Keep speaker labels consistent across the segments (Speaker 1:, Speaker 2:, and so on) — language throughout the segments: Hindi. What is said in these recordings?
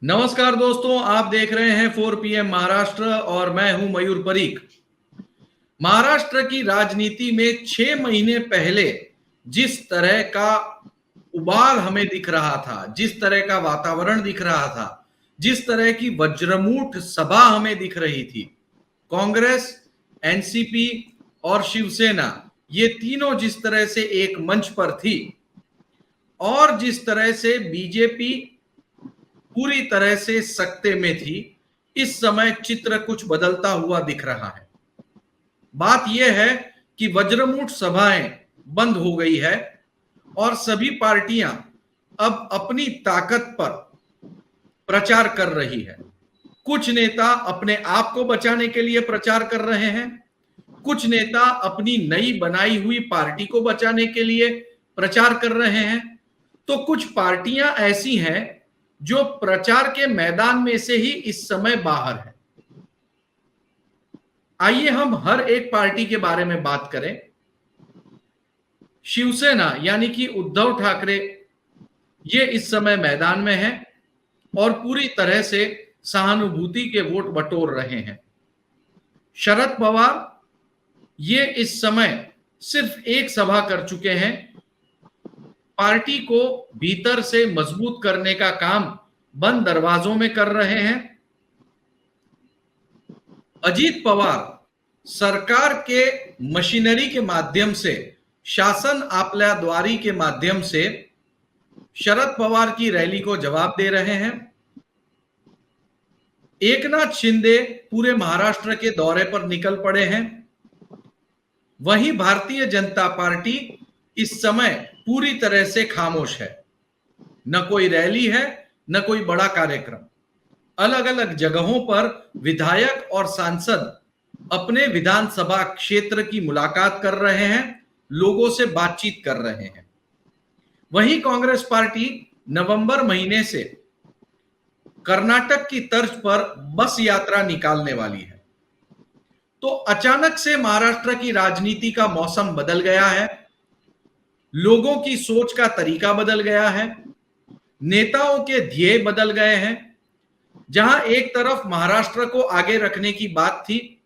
Speaker 1: नमस्कार दोस्तों, आप देख रहे हैं 4 PM महाराष्ट्र और मैं हूं मयूर परीख। महाराष्ट्र की राजनीति में 6 महीने पहले जिस तरह का उबाल हमें दिख रहा था, जिस तरह का वातावरण दिख रहा था, जिस तरह की वज्रमूठ सभा हमें दिख रही थी, कांग्रेस, एनसीपी और शिवसेना ये तीनों जिस तरह से एक मंच पर थी और जिस तरह से बीजेपी पूरी तरह से सकते में थी, इस समय चित्र कुछ बदलता हुआ दिख रहा है। बात यह है कि वज्रमूठ सभाएं बंद हो गई है और सभी पार्टियां अब अपनी ताकत पर प्रचार कर रही है। कुछ नेता अपने आप को बचाने के लिए प्रचार कर रहे हैं, कुछ नेता अपनी नई बनाई हुई पार्टी को बचाने के लिए प्रचार कर रहे हैं, तो कुछ पार्टियां ऐसी हैं जो प्रचार के मैदान में से ही इस समय बाहर है। आइए हम हर एक पार्टी के बारे में बात करें। शिवसेना यानी कि उद्धव ठाकरे ये इस समय मैदान में है और पूरी तरह से सहानुभूति के वोट बटोर रहे हैं। शरद पवार ये इस समय सिर्फ एक सभा कर चुके हैं। पार्टी को भीतर से मजबूत करने का काम बंद दरवाजों में कर रहे हैं। अजीत पवार सरकार के मशीनरी के माध्यम से, शासन आपल्या द्वारी के माध्यम से शरद पवार की रैली को जवाब दे रहे हैं। एकनाथ शिंदे पूरे महाराष्ट्र के दौरे पर निकल पड़े हैं। वहीं भारतीय जनता पार्टी इस समय पूरी तरह से खामोश है। न कोई रैली है, न कोई बड़ा कार्यक्रम। अलग अलग जगहों पर विधायक और सांसद अपने विधानसभा क्षेत्र की मुलाकात कर रहे हैं, लोगों से बातचीत कर रहे हैं। वहीं कांग्रेस पार्टी नवंबर महीने से कर्नाटक की तर्ज पर बस यात्रा निकालने वाली है। तो अचानक से महाराष्ट्र की राजनीति का मौसम बदल गया है, लोगों की सोच का तरीका बदल गया है, नेताओं के ध्येय बदल गए हैं। जहां एक तरफ महाराष्ट्र को आगे रखने की बात थी,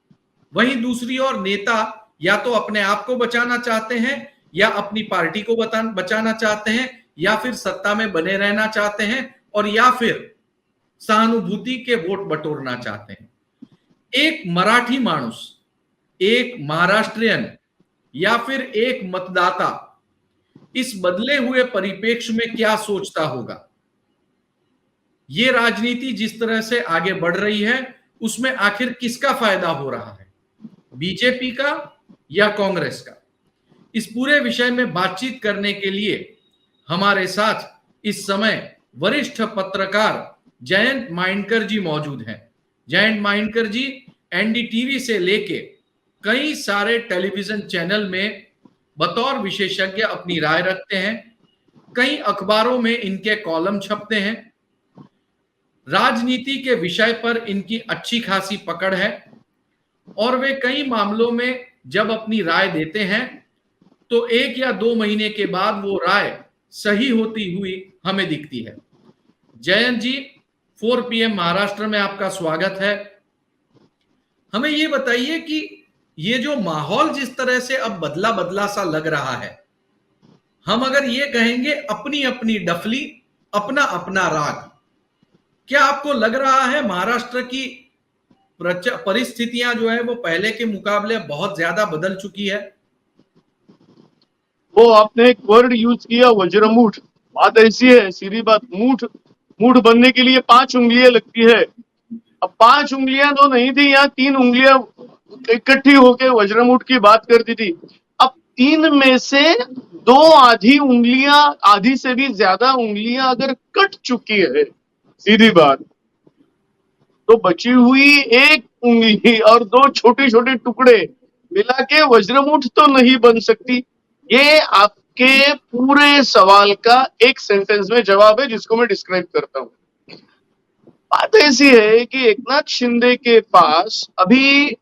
Speaker 1: वहीं दूसरी ओर नेता या तो अपने आप को बचाना चाहते हैं, या अपनी पार्टी को बचाना चाहते हैं, या फिर सत्ता में बने रहना चाहते हैं, और या फिर सहानुभूति के वोट बटोरना चाहते हैं। एक मराठी मानुस, एक महाराष्ट्रियन या फिर एक मतदाता इस बदले हुए परिप्रेक्ष्य में क्या सोचता होगा? ये राजनीति जिस तरह से आगे बढ़ रही है, उसमें आखिर किसका फायदा हो रहा है, बीजेपी का या कांग्रेस का? इस पूरे विषय में बातचीत करने के लिए हमारे साथ इस समय वरिष्ठ पत्रकार जयंत माइंडकर जी मौजूद हैं। जयंत माइंडकर जी एनडीटीवी से लेके कई सारे टेलीविजन चैनल में बतौर विशेषज्ञ अपनी राय रखते हैं। कई अखबारों में इनके कॉलम छपते हैं। राजनीति के विषय पर इनकी अच्छी खासी पकड़ है और वे कई मामलों में जब अपनी राय देते हैं तो 1 या 2 महीने के बाद वो राय सही होती हुई हमें दिखती है। जयंत जी, 4 PM महाराष्ट्र में आपका स्वागत है। हमें ये बताइए कि ये जो माहौल जिस तरह से अब बदला बदला सा लग रहा है, हम अगर ये कहेंगे अपनी अपनी डफली, अपना अपना राग, क्या आपको लग रहा है महाराष्ट्र की परिस्थितियां जो है वो पहले के मुकाबले बहुत ज्यादा बदल चुकी है?
Speaker 2: वो आपने एक वर्ड यूज किया, वज्रमूठ। बात ऐसी है, सीधी बात, मूठ मूठ बनने के लिए 5 उंगलियां लगती है। अब 5 उंगलियां तो नहीं थी, यहाँ 3 उंगलियां इकट्ठी होके वज्रमूठ की बात करती थी। अब 3 में से 2 आधी उंगलियां, आधी से भी ज्यादा उंगलियां अगर कट चुकी है, सीधी बात, तो बची हुई एक उंगली और 2 छोटे छोटे टुकड़े मिला के वज्रमूठ तो नहीं बन सकती। ये आपके पूरे सवाल का एक सेंटेंस में जवाब है, जिसको मैं डिस्क्राइब करता हूं। बात ऐसी है कि एकनाथ शिंदे के पास अभी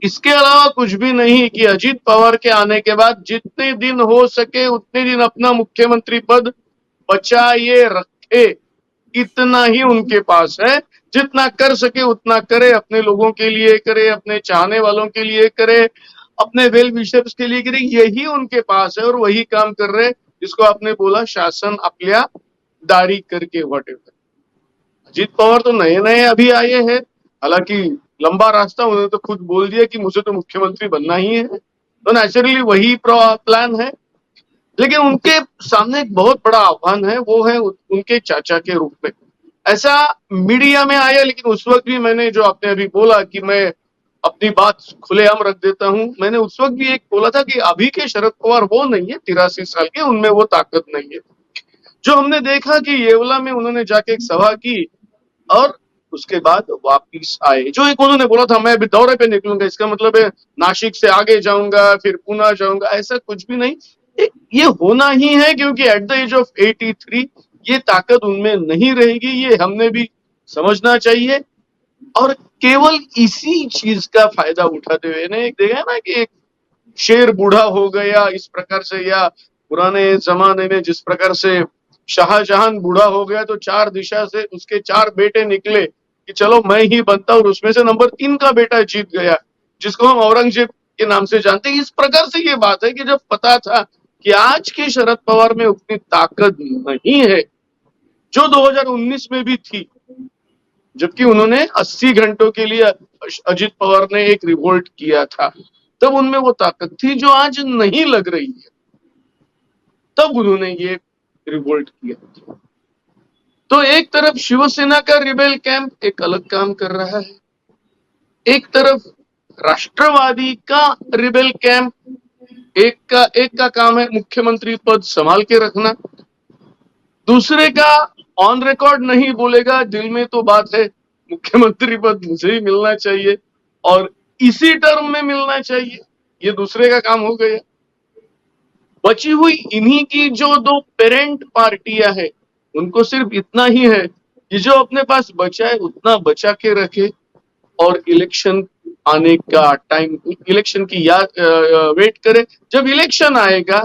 Speaker 2: इसके अलावा कुछ भी नहीं कि अजीत पवार के आने के बाद जितने दिन हो सके उतने दिन अपना मुख्यमंत्री पद बचाए रखे, इतना ही उनके पास है। जितना कर सके उतना करे, अपने लोगों के लिए करे, अपने चाहने वालों के लिए करे, अपने वेल विशर्स के लिए करे, यही उनके पास है और वही काम कर रहे, जिसको आपने बोला शासन आपल्या दारी करके व्हाटएवर। अजीत पवार तो नए नए अभी आए हैं, हालांकि लंबा रास्ता, उन्होंने तो खुद बोल दिया कि मुझे तो मुख्यमंत्री बनना ही है, तो नेचुरली वही प्लान है। लेकिन उनके सामने एक बहुत बड़ा आह्वान है, वो है उनके चाचा के रूप में। ऐसा मीडिया में आया, लेकिन उस वक्त भी मैंने, जो आपने अभी बोला कि मैं अपनी बात खुलेआम रख देता हूं, मैंने उस वक्त भी एक बोला था कि अभी के शरद पवार वो नहीं है, 83 साल के, उनमें वो ताकत नहीं है। जो हमने देखा कि येवला में उन्होंने जाके एक सभा की और उसके बाद वापिस आए, जो एक उन्होंने बोला था मैं अभी दौरे पे निकलूंगा, इसका मतलब है नासिक से आगे जाऊंगा, फिर पुणे जाऊंगा, ऐसा कुछ भी नहीं। ये होना ही है, क्योंकि एट द एज ऑफ 83 ये ताकत उनमें नहीं रहेगी, ये हमने भी समझना चाहिए। और केवल इसी चीज का फायदा उठाते हुए ने देखा ना कि एक शेर बूढ़ा हो गया इस प्रकार से, या पुराने जमाने में जिस प्रकार से शाहजहां बूढ़ा हो गया तो चार दिशा से उसके चार बेटे निकले कि चलो मैं ही बनता, और उसमें से नंबर 3 का बेटा जीत गया, जिसको हम औरंगजेब के नाम से जानते हैं। इस प्रकार से ये बात है कि जब पता था कि आज के शरद पवार में उतनी ताकत नहीं है जो 2019 में भी थी, जबकि उन्होंने 80 घंटों के लिए अजित पवार ने एक रिवोल्ट किया था, तब उनमें वो ताकत थी जो आज नहीं लग रही है, तब उन्होंने ये रिवोल्ट किया। तो एक तरफ शिवसेना का रिबेल कैंप एक अलग काम कर रहा है, एक तरफ राष्ट्रवादी का रिबेल कैंप, एक का काम है मुख्यमंत्री पद संभाल के रखना, दूसरे का ऑन रिकॉर्ड नहीं बोलेगा, दिल में तो बात है मुख्यमंत्री पद मुझे ही मिलना चाहिए और इसी टर्म में मिलना चाहिए, ये दूसरे का काम हो गया। बची हुई इन्हीं की जो दो पेरेंट पार्टियां हैं, उनको सिर्फ इतना ही है कि जो अपने पास बचा है उतना बचा के रखे, और इलेक्शन आने का टाइम, इलेक्शन की याद वेट करे, जब इलेक्शन आएगा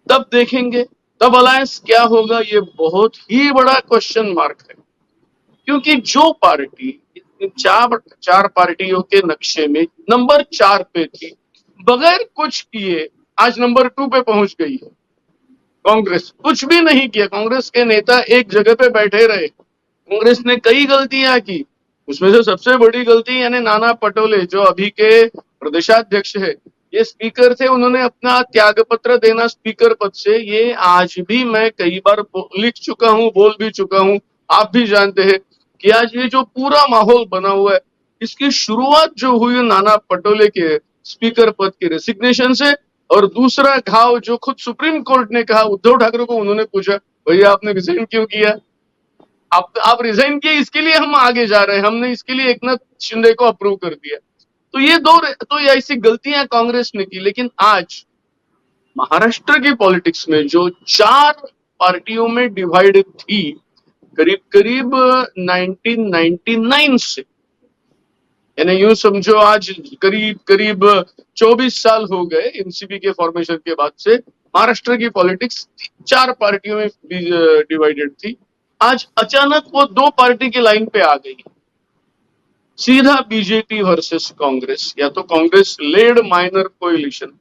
Speaker 2: तब देखेंगे, तब अलायंस क्या होगा, ये बहुत ही बड़ा क्वेश्चन मार्क है। क्योंकि जो पार्टी चार पार्टियों के नक्शे में नंबर 4 पे थी, बगैर कुछ किए आज नंबर 2 पे पहुंच गई है। कांग्रेस कुछ भी नहीं किया, कांग्रेस के नेता एक जगह पे बैठे रहे, कांग्रेस ने कई गलतियां की, उसमें से सबसे बड़ी गलती यानी नाना पटोले जो अभी के प्रदेशाध्यक्ष है, ये स्पीकर थे, उन्होंने अपना त्याग पत्र देना स्पीकर पद से, ये आज भी मैं कई बार लिख चुका हूं, बोल भी चुका हूं, आप भी जानते हैं कि आज ये जो पूरा माहौल बना हुआ है, इसकी शुरुआत जो हुई नाना पटोले के स्पीकर पद के रेसिग्नेशन से, और दूसरा घाव जो खुद सुप्रीम कोर्ट ने कहा, उद्धव ठाकरे को उन्होंने पूछा भैया आपने रिजाइन क्यों किया, आप रिजाइन किए, इसके लिए हम आगे जा रहे हैं, हमने इसके लिए एकनाथ शिंदे को अप्रूव कर दिया। तो ये तो ऐसी गलतियां कांग्रेस ने की। लेकिन आज महाराष्ट्र की पॉलिटिक्स में जो 4 पार्टियों में डिवाइड थी, करीब करीब 1999 से, यानी यूं समझो आज करीब करीब 24 साल हो गए एनसीपी के फॉर्मेशन के बाद से, महाराष्ट्र की पॉलिटिक्स 4 पार्टियों में डिवाइडेड थी। आज अचानक वो 2 पार्टी की लाइन पे आ गई, सीधा बीजेपी वर्सेस कांग्रेस, या तो कांग्रेस लेड माइनर कोएलिशन।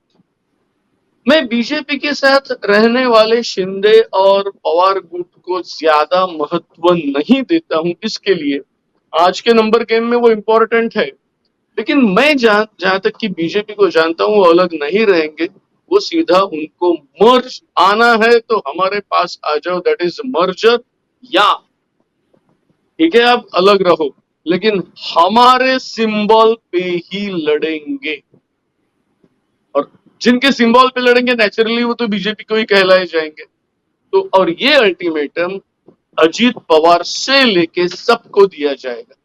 Speaker 2: मैं बीजेपी के साथ रहने वाले शिंदे और पवार गुट को ज्यादा महत्व नहीं देता हूं, इसके लिए आज के नंबर गेम में वो इंपॉर्टेंट है, लेकिन मैं जहां तक कि बीजेपी को जानता हूं, वो अलग नहीं रहेंगे, वो सीधा उनको मर्ज आना है तो हमारे पास आ जाओ, दैट इज मर्जर, या ठीक है आप अलग रहो लेकिन हमारे सिंबल पे ही लड़ेंगे, और जिनके सिंबल पे लड़ेंगे नेचुरली वो तो बीजेपी को ही कहलाए जाएंगे। तो और ये अल्टीमेटम अजीत पवार से लेके सबको दिया जाएगा।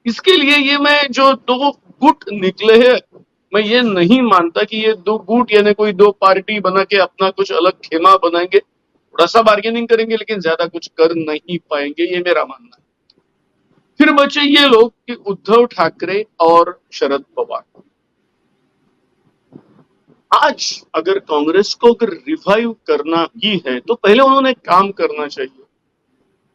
Speaker 2: इसके लिए ये मैं जो 2 गुट निकले हैं, मैं ये नहीं मानता कि ये 2 गुट यानी कोई 2 पार्टी बना के अपना कुछ अलग खेमा बनाएंगे, थोड़ा सा बार्गेनिंग करेंगे लेकिन ज्यादा कुछ कर नहीं पाएंगे, ये मेरा मानना है। फिर बचे ये लोग कि उद्धव ठाकरे और शरद पवार। आज अगर कांग्रेस को अगर रिवाइव करना ही है तो पहले उन्होंने काम करना चाहिए,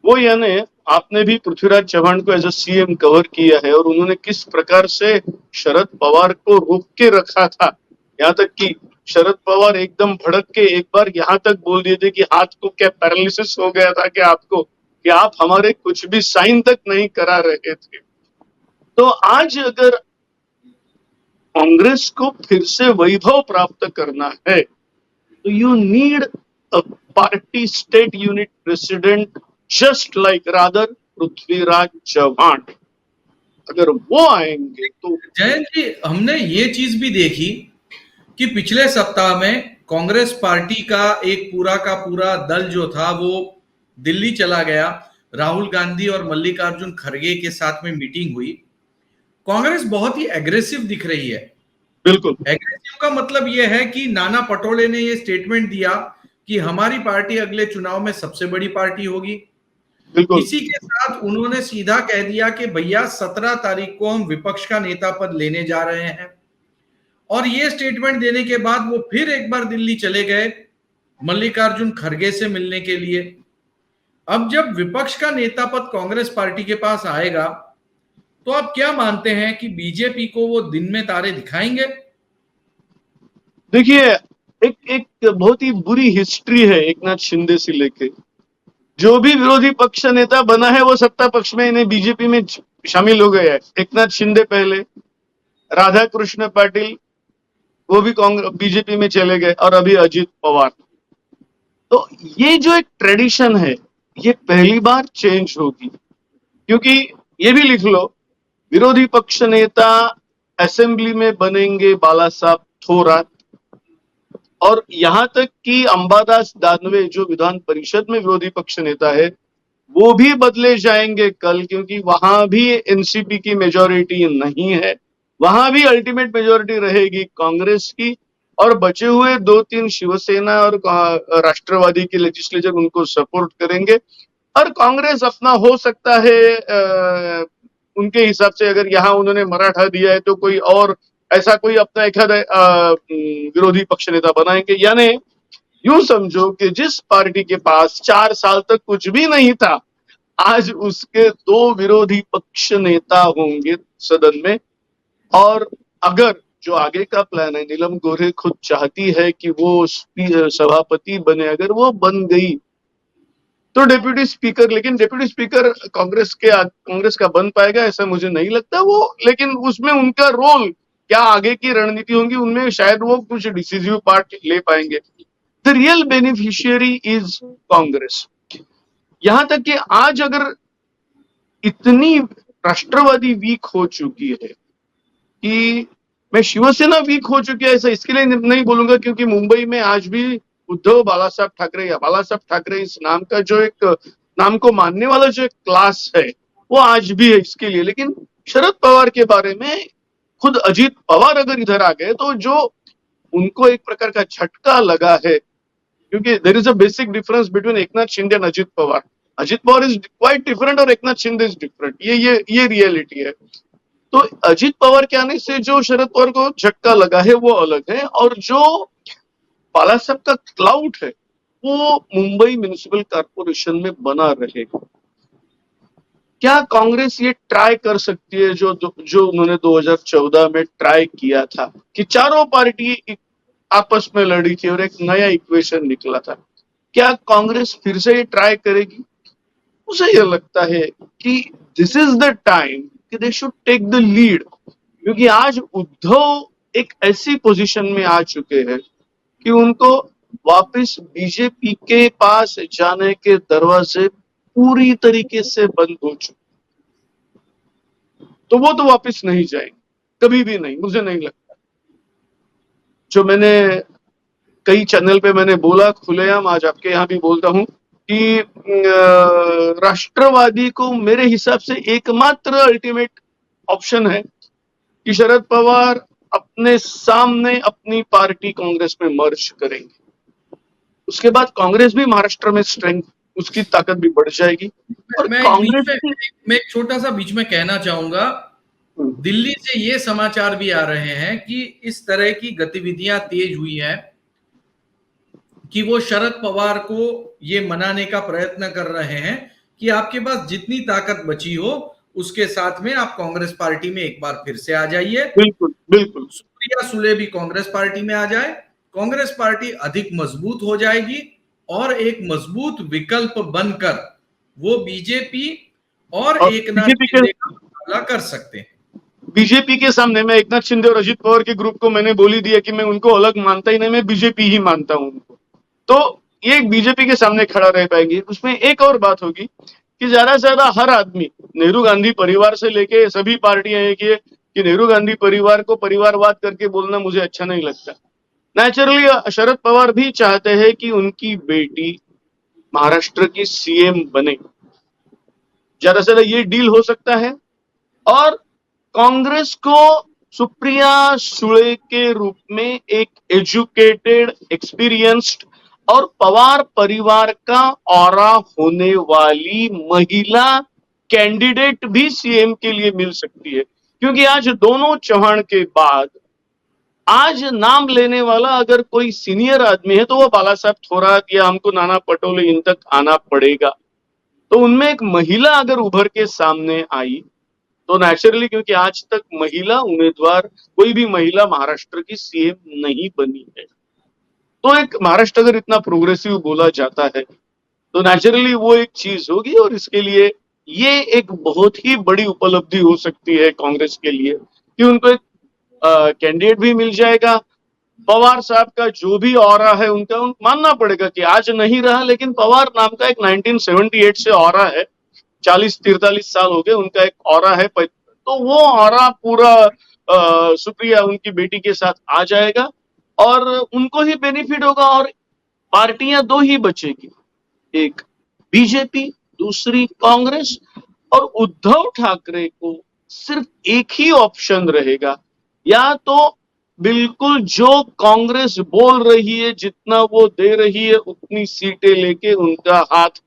Speaker 2: वो यानी आपने भी पृथ्वीराज चव्हाण को एज अ सीएम कवर किया है और उन्होंने किस प्रकार से शरद पवार को रोक के रखा था, यहाँ तक कि शरद पवार एकदम भड़क के एक बार यहाँ तक बोल दिए थे कि हाथ को क्या पैरालिसिस हो गया था कि आपको, कि आप हमारे कुछ भी साइन तक नहीं करा रहे थे। तो आज अगर कांग्रेस को फिर से वैभव प्राप्त करना है तो you need a party state unit president just like rather Prithviraj Chavan. अगर वो आएंगे तो
Speaker 1: जयंत जी, हमने ये चीज भी देखी कि पिछले सप्ताह में कांग्रेस पार्टी का एक पूरा का पूरा दल जो था वो दिल्ली चला गया। राहुल गांधी और मल्लिकार्जुन खड़गे के साथ में मीटिंग हुई। कांग्रेस बहुत ही एग्रेसिव दिख रही है।
Speaker 2: बिल्कुल
Speaker 1: एग्रेसिव का मतलब यह है कि नाना पटोले ने यह स्टेटमेंट दिया कि हमारी पार्टी अगले चुनाव में सबसे बड़ी पार्टी होगी।
Speaker 2: बिल्कुल
Speaker 1: इसी के साथ उन्होंने सीधा कह दिया कि भैया 17 तारीख को हम विपक्ष का नेता पद लेने जा रहे हैं। और ये स्टेटमेंट देने के बाद वो फिर एक बार दिल्ली चले गए मल्लिकार्जुन खड़गे से मिलने के लिए। अब जब विपक्ष का नेता पद कांग्रेस पार्टी के पास आएगा तो आप क्या मानते हैं कि बीजेपी को वो दिन में तारे दिखाएंगे?
Speaker 2: देखिए, एक एक बहुत ही बुरी हिस्ट्री है एकनाथ शिंदे से लेके। जो भी विरोधी पक्ष नेता बना है वो सत्ता पक्ष में इन्हें बीजेपी में शामिल हो गया है। एकनाथ शिंदे पहले, राधा कृष्ण पाटिल वो भी कांग्रेस बीजेपी में चले गए और अभी अजित पवार। तो ये जो एक ट्रेडिशन है ये पहली बार चेंज होगी, क्योंकि ये भी लिख लो विरोधी पक्ष नेता असेंबली में बनेंगे बाला साहब थोराट, और यहां तक कि अंबादास दानवे जो विधान परिषद में विरोधी पक्ष नेता है वो भी बदले जाएंगे कल, क्योंकि वहां भी एनसीपी की मेजोरिटी नहीं है, वहां भी अल्टीमेट मेजोरिटी रहेगी कांग्रेस की। और बचे हुए 2-3 शिवसेना और राष्ट्रवादी के लेजिस्लेचर उनको सपोर्ट करेंगे और कांग्रेस अपना हो सकता है उनके हिसाब से, अगर यहाँ उन्होंने मराठा दिया है तो कोई और ऐसा कोई अपना एक विरोधी पक्ष नेता बनाएंगे। यानी यूं समझो कि जिस पार्टी के पास 4 साल तक कुछ भी नहीं था आज उसके 2 विरोधी पक्ष नेता होंगे सदन में। और अगर जो आगे का प्लान है, नीलम गोरे खुद चाहती है कि वो सभापति बने, अगर वो बन गई तो डेप्यूटी स्पीकर, लेकिन डेप्यूटी स्पीकर कांग्रेस का बन पाएगा ऐसा मुझे नहीं लगता वो, लेकिन उसमें उनका रोल क्या आगे की रणनीति होंगी उनमें शायद वो कुछ डिसिसिव पार्ट ले पाएंगे। The real beneficiary is Congress. यहां तक कि आज अगर इतनी राष्ट्रवादी वीक हो चुकी है कि मैं शिवसेना वीक हो चुकी है ऐसा इसके लिए नहीं बोलूंगा, क्योंकि मुंबई में आज भी उद्धव बाला साहब ठाकरे या बाला साहब ठाकरे इस नाम का जो एक नाम को मानने वाला जो एक क्लास है वो आज भी है इसके लिए। लेकिन शरद पवार के बारे में खुद अजित पवार अगर इधर आ गए तो जो उनको एक प्रकार का झटका लगा है, क्योंकि there is a basic difference between Eknath Shinde and Ajit Pawar. Ajit Pawar is quite different और एकनाथ शिंदे इज डिफरेंट, ये रियलिटी है। तो अजित पवार के आने से जो शरद पवार को झटका लगा है वो अलग है, और जो बाला साहब का क्लाउड है वो मुंबई म्युनिसिपल कॉर्पोरेशन में बना रहेगा। क्या कांग्रेस ये ट्राई कर सकती है जो उन्होंने 2014 में ट्राई किया था कि चारों पार्टी आपस में लड़ी थी और एक नया इक्वेशन निकला था? क्या कांग्रेस फिर से ये ट्राई करेगी? मुझे ये लगता है कि दिस इज द टाइम कि they should take the lead, क्योंकि आज उद्धव एक ऐसी पोजीशन में आ चुके हैं कि उनको वापस बीजेपी के पास जाने के दरवाजे पूरी तरीके से बंद हो चुके, तो वो तो वापस नहीं जाएंगे कभी भी नहीं, मुझे नहीं लगता। जो मैंने कई चैनल पे मैंने बोला खुलेआम, आज आपके यहाँ भी बोलता हूं कि राष्ट्रवादी को मेरे हिसाब से एकमात्र अल्टीमेट ऑप्शन है कि शरद पवार अपने सामने अपनी पार्टी कांग्रेस में मर्ज करेंगे, उसके बाद कांग्रेस भी महाराष्ट्र में स्ट्रेंथ उसकी ताकत भी बढ़ जाएगी। और
Speaker 1: मैं एक छोटा सा बीच में कहना चाहूंगा, दिल्ली से ये समाचार भी आ रहे हैं कि इस तरह की गतिविधियां तेज हुई हैं कि वो शरद पवार को ये मनाने का प्रयत्न कर रहे हैं कि आपके पास जितनी ताकत बची हो उसके साथ में आप कांग्रेस पार्टी में एक बार फिर से आ जाइए।
Speaker 2: बिल्कुल बिल्कुल।
Speaker 1: सुप्रिया सुले भी कांग्रेस पार्टी में आ जाए, कांग्रेस पार्टी अधिक मजबूत हो जाएगी और एक मजबूत विकल्प बनकर वो बीजेपी और
Speaker 2: और
Speaker 1: एकनाथ शिंदे का मुकाबला कर सकते हैं।
Speaker 2: बीजेपी के सामने मैं एकनाथ शिंदे और अजित पवार के ग्रुप को मैंने बोल ही दिया कि मैं उनको अलग मानता ही नहीं, मैं बीजेपी ही मानता हूं उनको। तो ये एक बीजेपी के सामने खड़ा रह पाएंगे। उसमें एक और बात होगी कि ज्यादा से ज्यादा हर आदमी, नेहरू गांधी परिवार से लेके सभी पार्टियां एक ये कि नेहरू गांधी परिवार को परिवारवाद करके बोलना मुझे अच्छा नहीं लगता। नेचुरली शरद पवार भी चाहते हैं कि उनकी बेटी महाराष्ट्र की सीएम बने। ज्यादा से ज्यादा ये डील हो सकता है। और कांग्रेस को सुप्रिया सुले के रूप में एक एजुकेटेड, एक्सपीरियंस्ड और पवार परिवार का ऑरा होने वाली महिला कैंडिडेट भी सीएम के लिए मिल सकती है। क्योंकि आज दोनों चौहान के बाद आज नाम लेने वाला अगर कोई सीनियर आदमी है तो वो बाला साहब थोराट या हमको नाना पटोले इन तक आना पड़ेगा। तो उनमें एक महिला अगर उभर के सामने आई तो नेचुरली, क्योंकि आज तक महिला उम्मीदवार कोई भी महिला महाराष्ट्र की सीएम नहीं बनी है, तो एक महाराष्ट्र अगर इतना प्रोग्रेसिव बोला जाता है तो नेचुरली वो एक चीज होगी। और इसके लिए ये एक बहुत ही बड़ी उपलब्धि हो सकती है कांग्रेस के लिए कि उनको एक कैंडिडेट भी मिल जाएगा। पवार साहब का जो भी ऑरा है उनका मानना पड़ेगा कि आज नहीं रहा, लेकिन पवार नाम का एक 1978 से ऑरा है, 40-43 साल हो गए, उनका एक ऑरा है। तो वो ऑरा पूरा सुप्रिया उनकी बेटी के साथ आ जाएगा और उनको ही बेनिफिट होगा। और पार्टियां दो ही बचेगी, एक बीजेपी, दूसरी कांग्रेस। और उद्धव ठाकरे को सिर्फ एक ही ऑप्शन रहेगा, या तो बिल्कुल जो कांग्रेस बोल रही है जितना वो दे रही है उतनी सीटें लेके उनका हाथ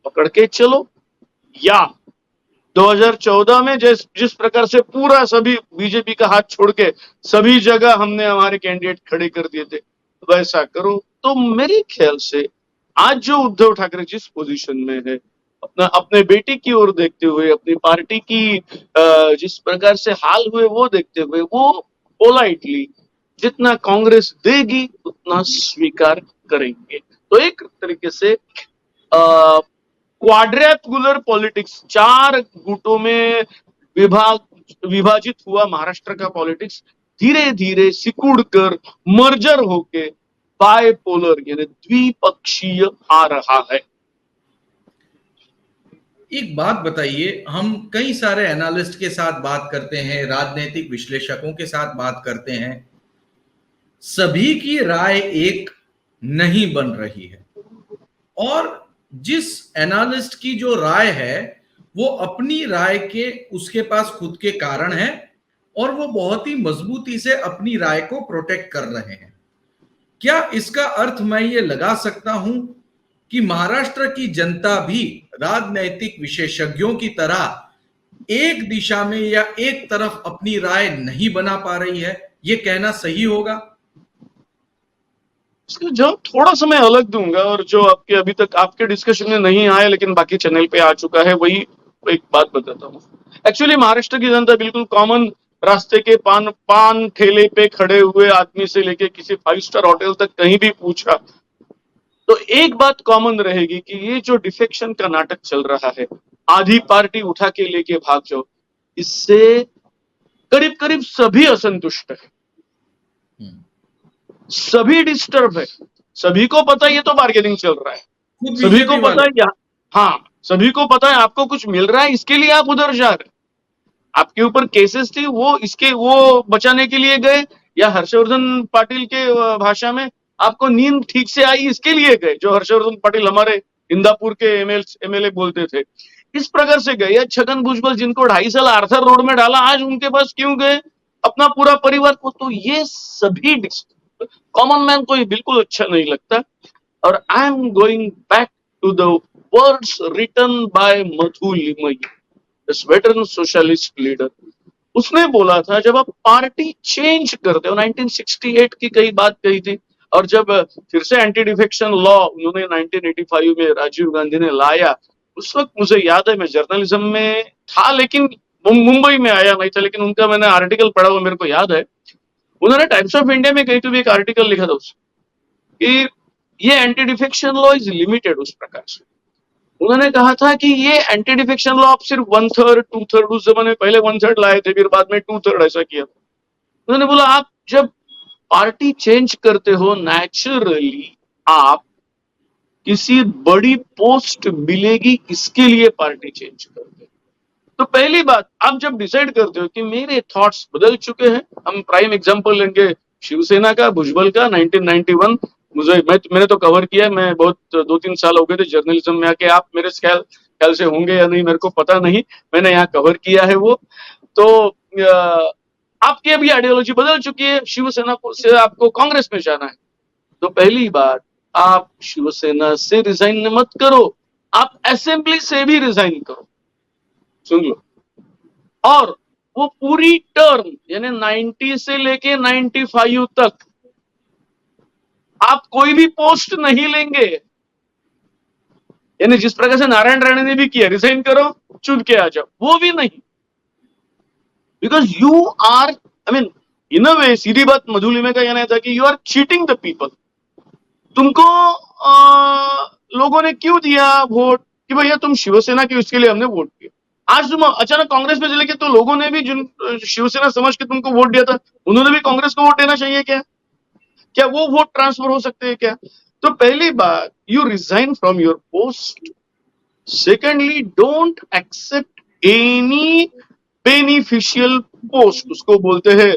Speaker 2: पकड़ के चलो, या 2014 में जिस प्रकार से पूरा सभी बीजेपी का हाथ छोड़ के सभी जगह हमने हमारे कैंडिडेट खड़े कर दिए थे, वैसा करो। तो मेरे ख्याल से आज जो उद्धव ठाकरे जिस पोजीशन में है, अपने बेटी की ओर देखते हुए, अपनी पार्टी की जिस प्रकार से हाल हुए वो देखते हुए, वो पोलाइटली जितना कांग्रेस देगी उतना स्वीकार करेंगे। तो एक तरीके से क्वाड्रेंगुलर पॉलिटिक्स, 4 गुटों में विभाजित हुआ महाराष्ट्र का पॉलिटिक्स धीरे धीरे सिकुड़ कर मर्जर होके बायपोलर यानी द्विपक्षीय आ रहा है।
Speaker 1: एक बात बताइए, हम कई सारे एनालिस्ट के साथ बात करते हैं, राजनीतिक विश्लेषकों के साथ बात करते हैं, सभी की राय एक नहीं बन रही है। और जिस एनालिस्ट की जो राय है वो अपनी राय के उसके पास खुद के कारण है और वो बहुत ही मजबूती से अपनी राय को प्रोटेक्ट कर रहे हैं। क्या इसका अर्थ मैं ये लगा सकता हूं कि महाराष्ट्र की जनता भी राजनैतिक विशेषज्ञों की तरह एक दिशा में या एक तरफ अपनी राय नहीं बना पा रही है? ये कहना सही होगा?
Speaker 2: इसका जवाब थोड़ा सा मैं अलग दूंगा, और जो आपके अभी तक आपके डिस्कशन में नहीं आया लेकिन बाकी चैनल पे आ चुका है, वही एक बात बताता हूँ। एक्चुअली महाराष्ट्र की जनता बिल्कुल कॉमन रास्ते के पान ठेले पे खड़े हुए आदमी से लेके किसी 5 स्टार होटल तक कहीं भी पूछा तो एक बात कॉमन रहेगी कि ये जो डिफेक्शन का नाटक चल रहा है, आधी पार्टी उठा के लेके भाग जाओ, इससे करीब करीब सभी असंतुष्ट है, सभी डिस्टर्ब है, सभी को पता है ये तो बार्गेनिंग चल रहा है, सभी को पता है, हाँ सभी को पता है आपको कुछ मिल रहा है, इसके लिए आप उधर जा रहे, आपके ऊपर केसेस थी वो बचाने के लिए गए, या हर्षवर्धन पाटिल के भाषा में आपको नींद ठीक से आई इसके लिए गए, जो हर्षवर्धन पाटिल हमारे इंदापुर के एमएलए बोलते थे, इस प्रकार से गए। या छगन भुजबल जिनको 2.5 साल आर्थर रोड में डाला, आज उनके पास क्यों गए? अपना पूरा परिवार को। तो ये सभी कॉमन मैन को ये बिल्कुल अच्छा नहीं लगता। और I am going back to the words written by Madhu Limaye, veteran socialist leader. उसने बोला था जब आप पार्टी चेंज करते हो, 1968 की कई बात कही थी, और जब फिर से एंटी डिफेक्शन लॉ उन्होंने 1985 में राजीव गांधी ने लाया, उस वक्त मुझे याद है मैं जर्नलिज्म में था, लेकिन मुंबई में आया नहीं था, लेकिन उनका मैंने आर्टिकल पढ़ा हुआ मेरे को याद है। उन्होंने टाइम्स ऑफ इंडिया में कहीं तो भी एक आर्टिकल लिखा था उसमें कि ये anti defection law is limited. उस प्रकार से उन्होंने कहा था कि ये एंटी डिफेक्शन लॉ आप सिर्फ 1/3 2/3, उस जमाने में पहले 1/3 लाए थे, फिर बाद में 2/3 ऐसा किया। उन्होंने बोला आप जब पार्टी चेंज करते हो नेचुरली आप किसी बड़ी पोस्ट मिलेगी इसके लिए पार्टी चेंज करते हो। तो पहली बात आप जब डिसाइड करते हो कि मेरे थॉट्स बदल चुके हैं, हम प्राइम एग्जांपल लेंगे शिवसेना का, भुजबल का 1991। मैंने तो कवर किया, मैं बहुत 2-3 साल हो गए थे जर्नलिज्म में आके, आप मेरे ख्याल से होंगे या नहीं मेरे को पता नहीं, मैंने यहाँ कवर किया है वो। तो आपकी अभी आइडियोलॉजी बदल चुकी है, शिवसेना से आपको कांग्रेस में जाना है। तो पहली बात आप शिवसेना से रिजाइन मत करो, आप असेंबली से भी रिजाइन करो, सुन लो। और वो पूरी टर्म यानी 90 से लेके 95 तक आप कोई भी पोस्ट नहीं लेंगे, यानी जिस प्रकार से नारायण राणे ने भी किया, रिजाइन करो चुन के आ जाओ, वो भी नहीं। Because you are, I mean in a way, सीधी बात मधुलिमा का कहना था कि you are cheating the people. तुमको लोगों ने क्यों दिया वोट कि भैया तुम शिवसेना की, उसके लिए हमने वोट किया। आज तुम अचानक कांग्रेस में चले गए, तो लोगों ने भी जिन शिवसेना समझ के तुमको वोट दिया था, उन्होंने भी कांग्रेस को वोट देना चाहिए क्या? क्या वो वोट ट्रांसफर हो सकते हैं क्या? तो पहली बात, you resign from your post. Secondly, don't accept any beneficial post, उसको बोलते हैं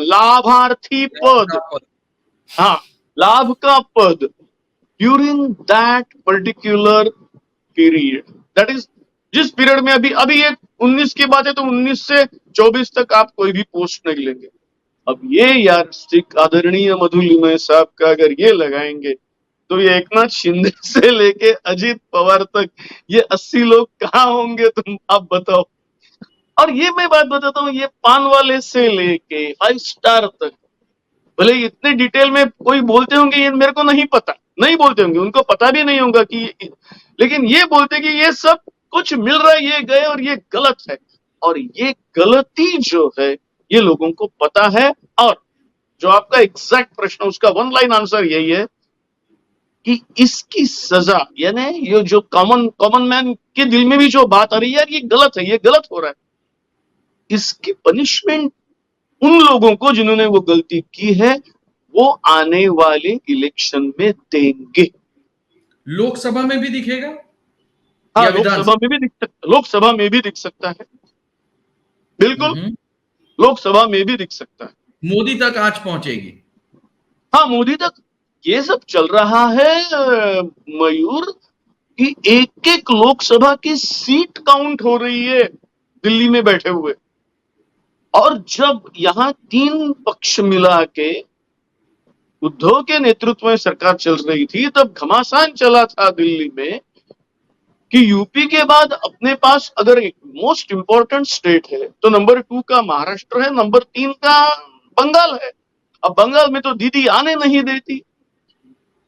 Speaker 2: लाभार्थी पद। हाँ, लाभ का पद during that particular period, that is जिस पीरियड में अभी ये 19 की बात है, तो 19 से 24 तक आप कोई भी पोस्ट नहीं लेंगे। अब ये यार स्टिक आदरणीय मधुलिमा साहब का अगर ये लगाएंगे, तो ये एकनाथ शिंदे से लेके अजित पवार तक ये 80 लोग कहाँ होंगे, तुम आप बताओ। और ये मैं बात बताता हूँ, ये पान वाले से लेके 5 स्टार तक, भले इतने डिटेल में कोई बोलते होंगे, ये मेरे को नहीं पता, नहीं बोलते होंगे, उनको पता भी नहीं होगा कि, लेकिन ये बोलते कि ये सब कुछ मिल रहा है, ये गए और ये गलत है। और ये गलती जो है ये लोगों को पता है। और जो आपका एग्जैक्ट प्रश्न, उसका 1 लाइन आंसर यही है कि इसकी सजा, यानी ये जो कॉमन मैन के दिल में भी जो बात आ रही है, यार ये गलत है, ये गलत हो रहा है, इसकी पनिशमेंट उन लोगों को जिन्होंने वो गलती की है, वो आने वाले इलेक्शन में देंगे।
Speaker 1: लोकसभा में भी दिखेगा?
Speaker 2: हाँ, लोकसभा में भी दिख सकता, लोकसभा में भी दिख सकता है, बिल्कुल लोकसभा में भी दिख सकता है।
Speaker 1: मोदी तक आंच पहुंचेगी।
Speaker 2: हाँ, मोदी तक ये सब चल रहा है मयूर, कि एक एक लोकसभा की सीट काउंट हो रही है दिल्ली में बैठे हुए। और जब यहां 3 पक्ष मिला के उद्धव के नेतृत्व में सरकार चल रही थी, तब घमासान चला था दिल्ली में कि यूपी के बाद अपने पास अगर मोस्ट इंपॉर्टेंट स्टेट है तो नंबर 2 का महाराष्ट्र है, नंबर 3 का बंगाल है। अब बंगाल में तो दीदी आने नहीं देती,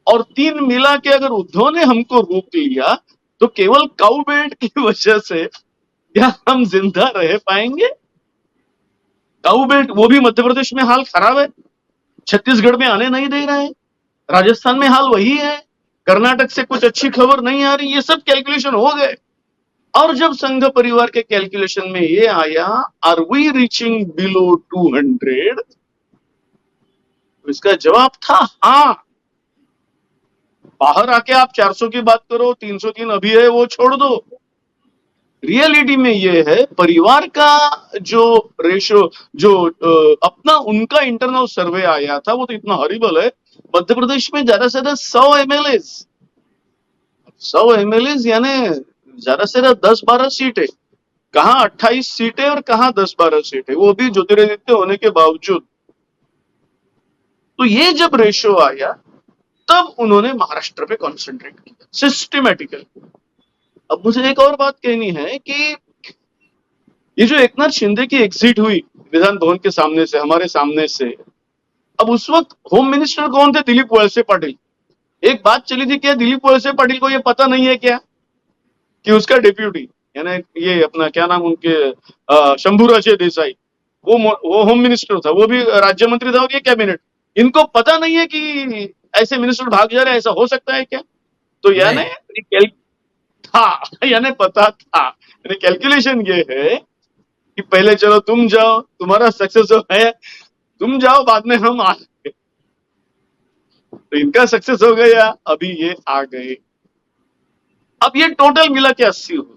Speaker 2: और 3 मिला के अगर उद्धव ने हमको रोक लिया, तो केवल काऊ बेल्ट की वजह से क्या हम जिंदा रह पाएंगे? काऊ बेल्ट, वो भी मध्य प्रदेश में हाल खराब है, छत्तीसगढ़ में आने नहीं दे रहे हैं, राजस्थान में हाल वही है, कर्नाटक से कुछ अच्छी खबर नहीं आ रही। ये सब कैलकुलेशन हो गए। और जब संघ परिवार के कैलकुलेशन में ये आया, आर वी रीचिंग बिलो 200, तो इसका जवाब था हाँ। बाहर आके आप 400 की बात करो, 303 अभी है, वो छोड़ दो। रियलिटी में ये है, परिवार का जो रेशो, जो अपना उनका इंटरनल सर्वे आया था, वो तो इतना हॉरिबल है। मध्य प्रदेश में ज्यादा से ज्यादा 100 एमएलए यानी ज्यादा से ज्यादा 10-12 सीटें, कहां 28 सीटें और कहां 10-12 सीटें, वो भी ज्योतिरादित्य होने के बावजूद। तो ये जब रेशो आया, तब उन्होंने महाराष्ट्र पे कॉन्सेंट्रेट किया सिस्टमैटिकली। अब मुझे एक और बात कहनी है कि ये जो एकनाथ शिंदे की एग्जिट हुई विधान भवन के सामने से, हमारे सामने से, अब उस वक्त होम मिनिस्टर कौन थे? दिलीप वळसे पाटिल। एक बात चली थी, क्या दिलीप वळसे पाटिल को ये पता नहीं है क्या कि उसका डिप्यूटी यानी ये अपना क्या नाम उनके शंभूराजे देसाई, वो होम मिनिस्टर था, वो भी राज्य मंत्री था और ये कैबिनेट। इनको पता नहीं है कि ऐसे मिनिस्टर भाग जा रहे हैं, ऐसा हो सकता है क्या? तो यानी था यानी पता था, यानी कैलकुलेशन ये है कि पहले चलो तुम जाओ, तुम्हारा सक्सेस है, तुम जाओ, बाद में हम आएंगे। तो इनका सक्सेस हो गया, अभी ये आ गए। अब ये टोटल मिला के 80 हो।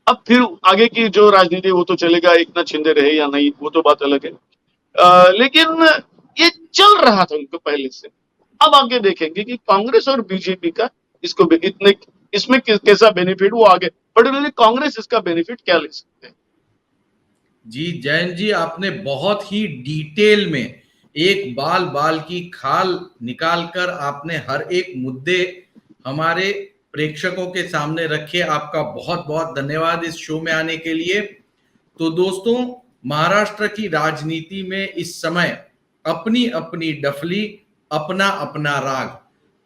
Speaker 2: अब फिर आगे की जो राजनीति वो तो चलेगा, एक नाथ शिंदे रहे या नहीं वो तो बात अलग है। लेकिन ये चल रहा था उनको पहले से। अब आगे देखेंगे कि कांग्रेस और बीजेपी का इसको इतने इसमें कैसा बेनिफिट वो आगे, पर्टिकुलरली कांग्रेस इसका बेनिफिट क्या ले सकते हैं।
Speaker 1: जी जैन जी, आपने बहुत ही डिटेल में एक बाल बाल की खाल निकालकर आपने हर एक मुद्दे हमारे प्रेक्षकों के सामने रखे। आपका बहुत बहुत धन्यवाद इस शो में आने के लिए। तो दोस्तों, महाराष्ट्र की राजनीति में इस समय अपनी अपनी डफली, अपना अपना राग,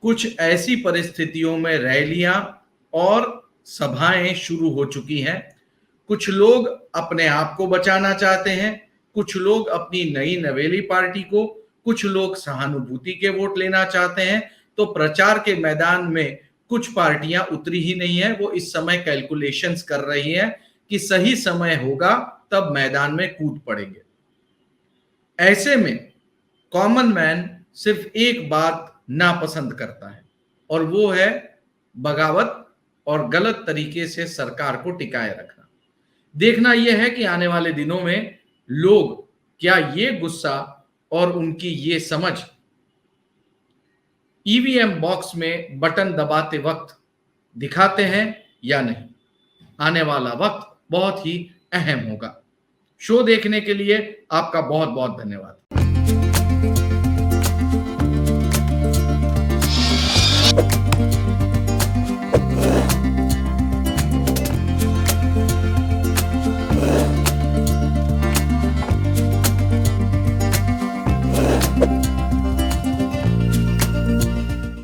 Speaker 1: कुछ ऐसी परिस्थितियों में रैलियां और सभाएं शुरू हो चुकी हैं। कुछ लोग अपने आप को बचाना चाहते हैं, कुछ लोग अपनी नई नवेली पार्टी को, कुछ लोग सहानुभूति के वोट लेना चाहते हैं। तो प्रचार के मैदान में कुछ पार्टियां उतरी ही नहीं है, वो इस समय कैलकुलेशंस कर रही हैं कि सही समय होगा तब मैदान में कूद पड़ेंगे। ऐसे में कॉमन मैन सिर्फ एक बात नापसंद करता है, और वो है बगावत और गलत तरीके से सरकार को टिकाए रखना। देखना यह है कि आने वाले दिनों में लोग क्या ये गुस्सा और उनकी ये समझ ईवीएम बॉक्स में बटन दबाते वक्त दिखाते हैं या नहीं। आने वाला वक्त बहुत ही अहम होगा। शो देखने के लिए आपका बहुत बहुत धन्यवाद।